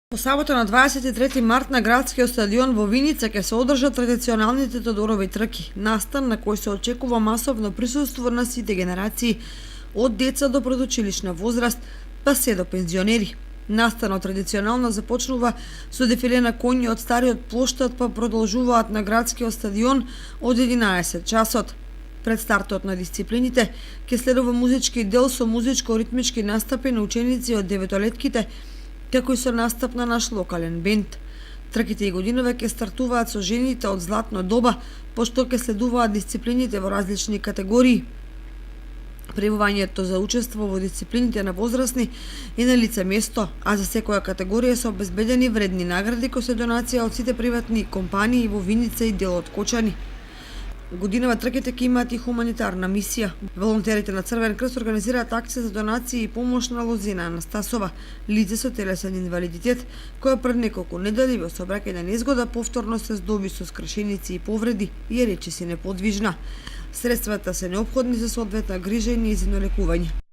По сабота на 23 март на градскиот стадион во Виница ќе се одржат традиционалните Тодорови трки, настан на кој се очекува масовно присуство на сите генерации, од деца до предучилишна возраст, па се до пензионери. Настанот традиционално започнува со дефиле на коњи од стариот плоштад, па продолжуваат на градскиот стадион од 11 часот. Пред стартот на дисциплините ќе следува музички дел со музичко-ритмички настапи на ученици од деветолетките, како и со настап на наш локален бенд. Трките и годинове ќе стартуваат со жените од златно доба, пошто ќе следуваат дисциплините во различни категории. Пријавувањето за учество во дисциплините на возрастни е на лице место, а за секоја категорија се обезбедени вредни награди кои се донација од сите приватни компании во Виница и дел од Кочани. Годинава трките ќе имаат и хуманитарна мисија. Волонтерите на Црвен крст организираат акција за донации и помош на Лозина Анастасова, лице со телесен инвалидитет, која пред неколку недели во сообраќајна незгода повторно се здоби со скршеници и повреди и е речиси неподвижна. Средствата се неопходни за соодветна грижа и нејзино лекување.